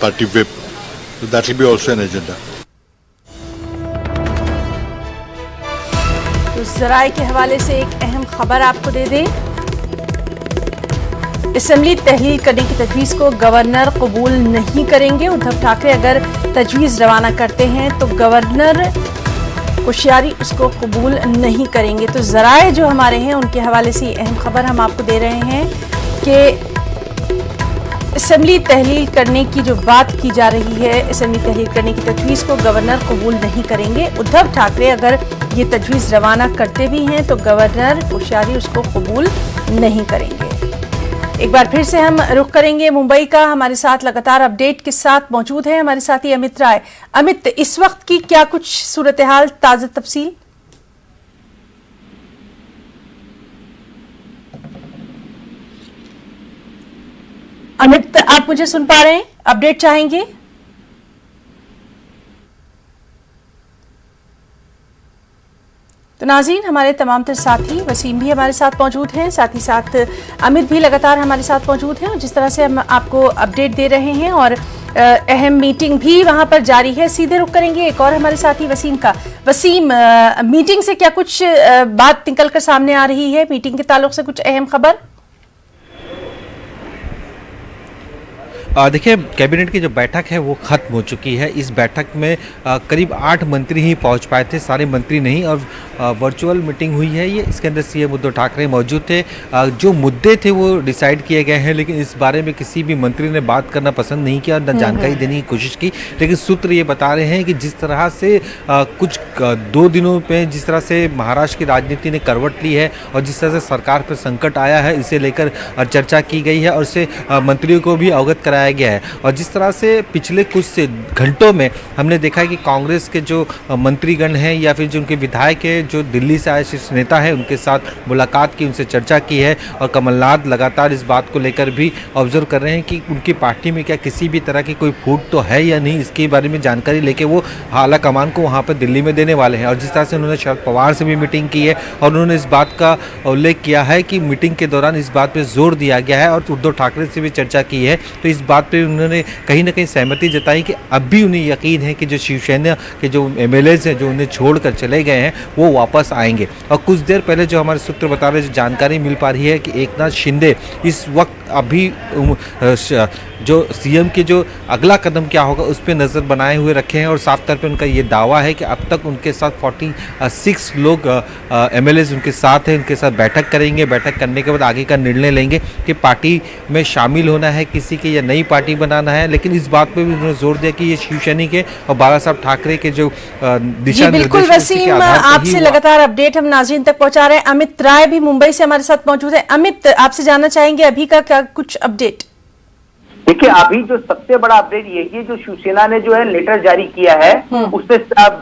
party whip. So that will be also an agenda. तो ज़राए के हवाले से एक अहम खबर आपको दे दें। असेंबली तहलील करने की तजवीज़ को गवर्नर कबूल नहीं करेंगे। उद्धव ठाकरे अगर तजवीज़ रवाना करते हैं तो गवर्नर कोश्यारी उसको कबूल नहीं करेंगे। तो ज़राए जो हमारे हैं उनके हवाले से अहम खबर हम आपको दे रहे हैं कि असेंबली तहलील करने की जो बात की जा रही है, असेंबली तहलील करने की तजवीज़ को गवर्नर कबूल नहीं करेंगे। उद्धव ठाकरे अगर ये तजवीज़ रवाना करते भी हैं तो गवर्नर कोश्यारी उसको कबूल नहीं करेंगे। एक बार फिर से हम रुख करेंगे मुंबई का। हमारे साथ लगातार अपडेट के साथ मौजूद है हमारे साथी अमित राय। अमित, इस वक्त की क्या कुछ सूरत हाल, ताज़ा तफसील? अमित, आप मुझे सुन पा रहे हैं? अपडेट चाहेंगे? तो नाज़रीन, हमारे तमाम तर साथी वसीम भी हमारे साथ मौजूद हैं, साथ ही साथ अमित भी लगातार हमारे साथ मौजूद हैं और जिस तरह से हम आपको अपडेट दे रहे हैं और अहम मीटिंग भी वहां पर जारी है। सीधे रुक करेंगे एक और हमारे साथी वसीम का। वसीम, मीटिंग से क्या कुछ बात निकल कर सामने आ रही है? मीटिंग के ताल्लुक से कुछ अहम खबर? देखिए, कैबिनेट की जो बैठक है वो ख़त्म हो चुकी है। इस बैठक में करीब 8 मंत्री ही पहुंच पाए थे, सारे मंत्री नहीं, और वर्चुअल मीटिंग हुई है ये। इसके अंदर सीएम उद्धव ठाकरे मौजूद थे। जो मुद्दे थे वो डिसाइड किए गए हैं, लेकिन इस बारे में किसी भी मंत्री ने बात करना पसंद नहीं किया, न जानकारी देने की कोशिश की। लेकिन सूत्र ये बता रहे हैं कि जिस तरह से कुछ 2 दिनों में जिस तरह से महाराष्ट्र की राजनीति ने करवट ली है और जिस तरह से सरकार पर संकट आया है, इसे लेकर चर्चा की गई है और इससे मंत्रियों को भी अवगत कराया गया है। और जिस तरह से पिछले कुछ घंटों में हमने देखा है कि कांग्रेस के जो मंत्रीगण हैं या फिर जो उनके विधायक हैं, जो दिल्ली से आए शीर्ष नेता हैं, उनके साथ मुलाकात की, उनसे चर्चा की है। और कमलनाथ लगातार इस बात को लेकर भी ऑब्जर्व कर रहे हैं कि उनकी पार्टी में क्या किसी भी तरह की कोई फूट तो है या नहीं, इसके बारे में जानकारी लेके वो आला कमान को वहाँ पर दिल्ली में देने वाले हैं। और जिस तरह से उन्होंने शरद पवार से भी मीटिंग की है और उन्होंने इस बात का उल्लेख किया है कि मीटिंग के दौरान इस बात पर जोर दिया गया है और उद्धव ठाकरे से भी चर्चा की है। तो इस बात पे उन्होंने कहीं ना कहीं सहमति जताई कि अब भी उन्हें यकीन है कि जो शिवसेना के जो एमएलएज हैं जो उन्हें छोड़कर चले गए हैं वो वापस आएंगे। और कुछ देर पहले जो हमारे सूत्र बता रहे, जो जानकारी मिल पा रही है कि एकनाथ शिंदे इस वक्त अभी जो सीएम के जो अगला कदम क्या होगा उस पर नज़र बनाए हुए रखे हैं। और साफ तौर पे उनका ये दावा है कि अब तक उनके साथ 46 लोग एमएलएज उनके साथ हैं, उनके साथ बैठक करेंगे। बैठक करने के बाद आगे का निर्णय लेंगे कि पार्टी में शामिल होना है किसी के या नई पार्टी बनाना है। लेकिन इस बात पे भी उन्होंने जोर दिया कि ये शिवसेना के और बाला साहब ठाकरे के जो दिशा बिल्कुल वसीम, आपसे लगातार अपडेट हम नाज़रीन तक पहुंचा रहे हैं। अमित राय भी मुंबई से हमारे साथ मौजूद है। अमित, आपसे जानना चाहेंगे अभी का क्या कुछ अपडेट? देखिए, अभी जो सबसे बड़ा अपडेट यही है, जो शिवसेना ने जो है लेटर जारी किया है उससे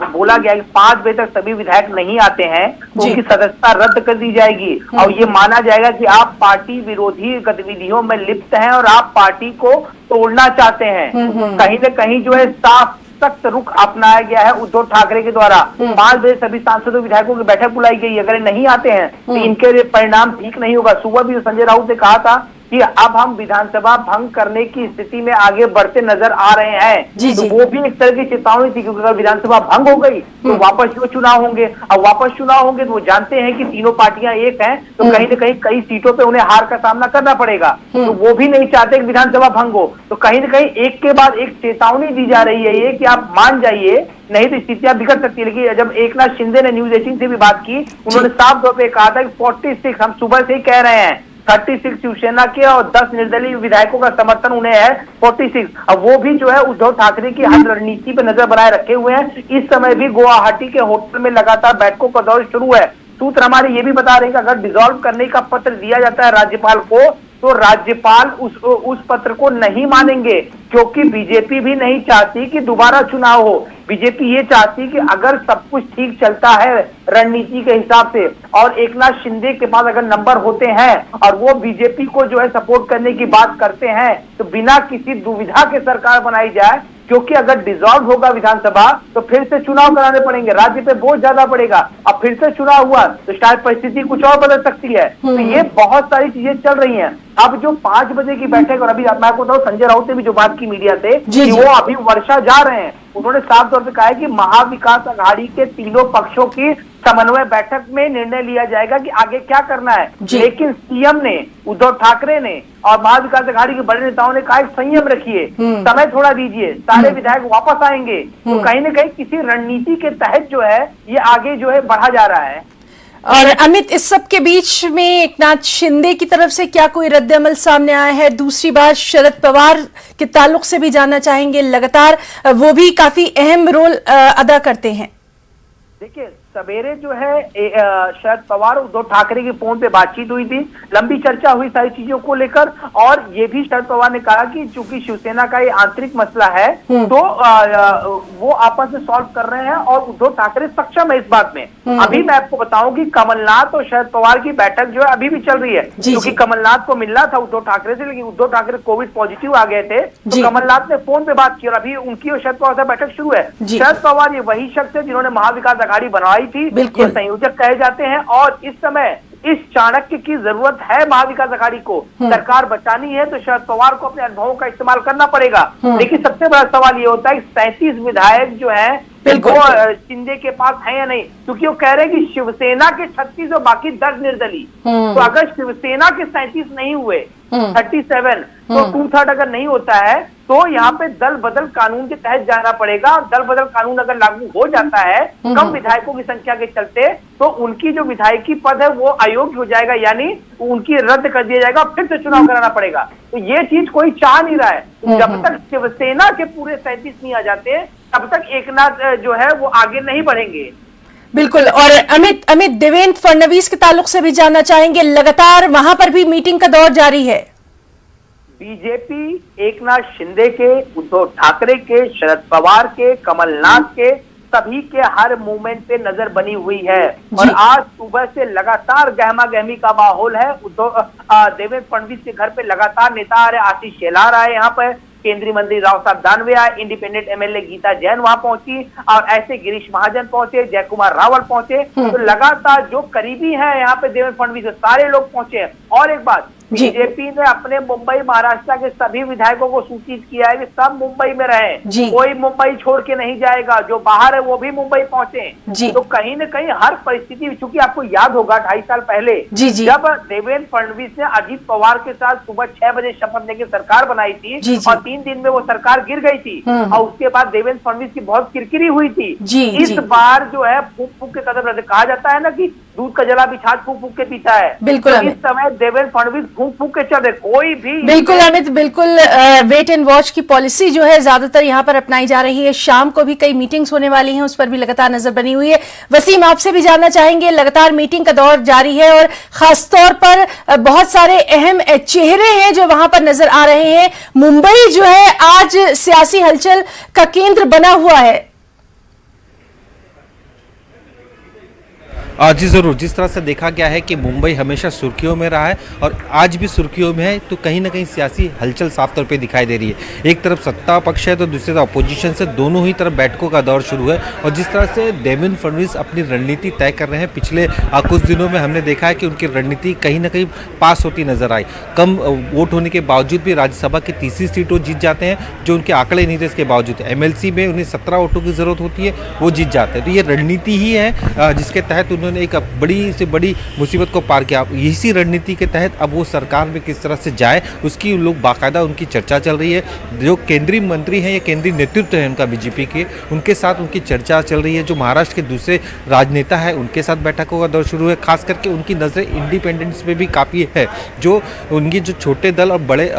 बोला गया कि 5 बजे तक सभी विधायक नहीं आते हैं तो उनकी सदस्यता रद्द कर दी जाएगी और ये माना जाएगा कि आप पार्टी विरोधी गतिविधियों में लिप्त हैं और आप पार्टी को तोड़ना चाहते हैं। कहीं न कहीं जो है साफ सख्त रुख अपनाया गया है उद्धव ठाकरे के द्वारा। 5 बजे सभी सांसदों विधायकों की बैठक बुलाई गई। अगर नहीं आते हैं तो इनके लिए परिणाम ठीक नहीं होगा। सुबह भी संजय राउत ने कहा था कि अब हम विधानसभा भंग करने की स्थिति में आगे बढ़ते नजर आ रहे हैं। तो वो भी एक तरह की चेतावनी थी, क्योंकि अगर विधानसभा भंग हो गई तो वापस जो चुनाव होंगे, अब वापस चुनाव होंगे तो वो जानते हैं कि तीनों पार्टियां एक हैं, तो कहीं न कहीं कई सीटों पे उन्हें हार का सामना करना पड़ेगा। तो वो भी नहीं चाहते कि विधानसभा भंग हो। तो कहीं न कहीं एक के बाद एक चेतावनी दी जा रही है ये कि आप मान जाइए, नहीं तो स्थितियां बिगड़ सकती है। लेकिन जब एकनाथ शिंदे ने न्यूज 18 से भी बात की, उन्होंने साफ तौर पर कहा था कि 46, हम सुबह से ही कह रहे हैं, 36 शिवसेना के और 10 निर्दलीय विधायकों का समर्थन उन्हें है 46। अब वो भी जो है उद्धव ठाकरे की हर रणनीति पर नजर बनाए रखे हुए हैं। इस समय भी गुवाहाटी के होटल में लगातार बैठकों का दौर शुरू है। सूत्र हमारे ये भी बता रहे हैं कि अगर डिसॉल्व करने का पत्र दिया जाता है राज्यपाल को तो राज्यपाल उस पत्र को नहीं मानेंगे, क्योंकि बीजेपी भी नहीं चाहती कि दोबारा चुनाव हो। बीजेपी ये चाहती कि अगर सब कुछ ठीक चलता है रणनीति के हिसाब से और एकनाथ शिंदे के पास अगर नंबर होते हैं और वो बीजेपी को जो है सपोर्ट करने की बात करते हैं तो बिना किसी दुविधा के सरकार बनाई जाए, क्योंकि अगर डिसॉल्व होगा विधानसभा तो फिर से चुनाव कराने पड़ेंगे, राज्य पे बोझ ज्यादा पड़ेगा। अब फिर से चुनाव हुआ तो शायद परिस्थिति कुछ और बदल सकती है। तो ये बहुत सारी चीजें चल रही हैं। अब जो 5 बजे की बैठक, और अभी मैं आपको बताऊं, संजय राउत ने भी जो बात की मीडिया से कि वो अभी वर्षा जा रहे हैं, उन्होंने साफ तौर पे कहा है कि महाविकास अघाड़ी के तीनों पक्षों की समन्वय बैठक में निर्णय लिया जाएगा कि आगे क्या करना है। लेकिन सीएम ने, उद्धव ठाकरे ने और महाविकास अघाड़ी के बड़े नेताओं ने कहा संयम रखिए, समय थोड़ा दीजिए, सारे विधायक वापस आएंगे। तो कहीं न कहीं किसी रणनीति के तहत जो है ये आगे जो है बढ़ा जा रहा है। और अमित, इस सब के बीच में एकनाथ शिंदे की तरफ से क्या कोई रद्द-ए-अमल सामने आया है? दूसरी बात, शरद पवार के ताल्लुक से भी जानना चाहेंगे। लगातार वो भी काफी अहम रोल अदा करते हैं। देखिए, सवेरे जो है शरद पवार और उद्धव ठाकरे की फोन पे बातचीत हुई थी, लंबी चर्चा हुई सारी चीजों को लेकर। और ये भी शरद पवार ने कहा कि चूंकि शिवसेना का ये आंतरिक मसला है तो वो आपस में सॉल्व कर रहे हैं और उद्धव ठाकरे सक्षम है इस बात में। अभी मैं आपको बताऊं कि कमलनाथ और शरद पवार की बैठक जो है अभी भी चल रही है, क्योंकि कमलनाथ को मिलना था उद्धव ठाकरे से, लेकिन उद्धव ठाकरे कोविड पॉजिटिव आ गए थे तो कमलनाथ ने फोन पे बात की और अभी उनकी और शरद पवार से बैठक शुरू है। शरद पवार ये वही शख्स है जिन्होंने महाविकास अघाड़ी बनाई थी, ये संयोजक कहे जाते हैं। और इस समय इस चाणक्य की जरूरत है महाविकास अघाड़ी को, सरकार बचानी है तो शरद पवार को अपने अनुभवों का इस्तेमाल करना पड़ेगा। लेकिन सबसे बड़ा सवाल ये होता है कि 37 विधायक जो है वो शिंदे के पास है या नहीं, क्योंकि वो कह रहे हैं कि शिवसेना के 36 और बाकी 10 निर्दलीय। तो अगर शिवसेना के 37 नहीं हुए, 37 तो 2/3 अगर नहीं होता है तो यहाँ पे दल बदल कानून के तहत जाना पड़ेगा। दल बदल कानून अगर लागू हो जाता है कम विधायकों की संख्या के चलते, तो उनकी जो विधायकी पद है वो अयोग्य हो जाएगा, यानी उनकी रद्द कर दिया जाएगा, फिर से चुनाव कराना पड़ेगा। तो ये चीज कोई चाह नहीं रहा है। जब तक शिवसेना के पूरे 37 नहीं आ जाते तब तक एकनाथ जो है वो आगे नहीं बढ़ेंगे। बिल्कुल। और अमित, देवेंद्र फडणवीस के ताल्लुक से भी जानना चाहेंगे। लगातार वहां पर भी मीटिंग का दौर जारी है। बीजेपी एकनाथ शिंदे के, उद्धव ठाकरे के, शरद पवार के, कमलनाथ के, सभी के हर मूवमेंट पे नजर बनी हुई है। और आज सुबह से लगातार गहमा गहमी का माहौल है। देवेंद्र फडणवीस के घर पे लगातार नेता आ रहे, आशीष शेलार आए, यहाँ पर केंद्रीय मंत्री राव साहब दानवे आए, इंडिपेंडेंट एमएलए गीता जैन वहां पहुंची और ऐसे गिरीश महाजन पहुंचे, जय कुमार रावल पहुंचे। तो लगातार जो करीबी हैं यहाँ पे देवेंद्र फडणवीस सारे लोग पहुंचे हैं। और एक बात, बीजेपी ने अपने मुंबई महाराष्ट्र के सभी विधायकों को सूचित किया है कि सब मुंबई में रहें, कोई मुंबई छोड़ के नहीं जाएगा, जो बाहर है वो भी मुंबई पहुंचे। तो कहीं न कहीं हर परिस्थिति, चूंकि आपको याद होगा 2.5 साल पहले जब देवेंद्र फडणवीस ने अजीत पवार के साथ सुबह 6 बजे शपथ लेकर सरकार बनाई थी और 3 दिन में वो सरकार गिर गई थी और उसके बाद देवेंद्र फडणवीस की बहुत किरकिरी हुई थी। इस बार जो है फूक फूक के कदम रखे, कहा जाता है ना कि दूध का जला भी छाछ फूक फूक के पीता है। बिल्कुल। तो इस समय देवेंद्र फडणवीस फूक फूक के चल रहे, कोई भी। बिल्कुल अमित, बिल्कुल वेट एंड वॉच की पॉलिसी जो है ज्यादातर यहाँ पर अपनाई जा रही है। शाम को भी कई मीटिंग्स होने वाली हैं, उस पर भी लगातार नजर बनी हुई है। वसीम, आपसे भी जानना चाहेंगे, लगातार मीटिंग का दौर जारी है और खासतौर पर बहुत सारे अहम चेहरे हैं जो वहां पर नजर आ रहे हैं। मुंबई जो है आज सियासी हलचल का केंद्र बना हुआ है। जी ज़रूर, जिस तरह से देखा गया है कि मुंबई हमेशा सुर्खियों में रहा है और आज भी सुर्खियों में है, तो कहीं ना कहीं सियासी हलचल साफ तौर पे दिखाई दे रही है। एक तरफ सत्ता पक्ष है तो दूसरी तरफ अपोजिशन से, दोनों ही तरफ बैठकों का दौर शुरू है। और जिस तरह से देवेंद्र फडणवीस अपनी रणनीति तय कर रहे हैं, पिछले कुछ दिनों में हमने देखा है कि उनकी रणनीति कहीं ना कहीं पास होती नजर आई। कम वोट होने के बावजूद भी राज्यसभा की तीसरी सीट वो जीत जाते हैं, जो उनके आंकड़े नहीं थे इसके बावजूद। MLC में उन्हें 17 वोटों की जरूरत होती है, वो जीत जाते हैं। तो ये रणनीति ही है जिसके तहत उन्होंने एक बड़ी से बड़ी मुसीबत को पार किया। इसी रणनीति के तहत अब वो सरकार में किस तरह से जाए, उसकी लोग बाकायदा उनकी चर्चा चल रही है। जो केंद्रीय मंत्री हैं या केंद्रीय नेतृत्व है उनका बीजेपी के, उनके साथ उनकी चर्चा चल रही है। जो महाराष्ट्र के दूसरे राजनेता है उनके साथ बैठकों का दौर शुरू है। खास करके उनकी नज़रें इंडिपेंडेंस में भी काफ़ी है। जो उनकी जो छोटे दल और बड़े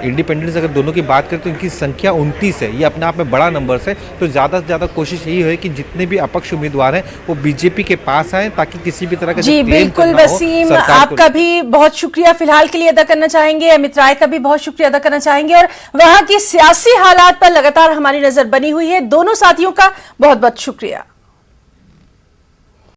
इंडिपेंडेंस अगर दोनों की बात करें तो उनकी संख्या 29 है। ये अपने आप में बड़ा नंबर है। तो ज़्यादा से ज़्यादा कोशिश यही है कि जितने भी अपक्ष उम्मीदवार हैं वो बीजेपी के पास आए, ताकि किसी भी तरह का जी बिल्कुल। वसीम, आपका भी बहुत शुक्रिया फिलहाल के लिए अदा करना चाहेंगे। अमित राय का भी बहुत शुक्रिया अदा करना चाहेंगे। और वहां की सियासी हालात पर लगातार हमारी नजर बनी हुई है। दोनों साथियों का बहुत बहुत शुक्रिया।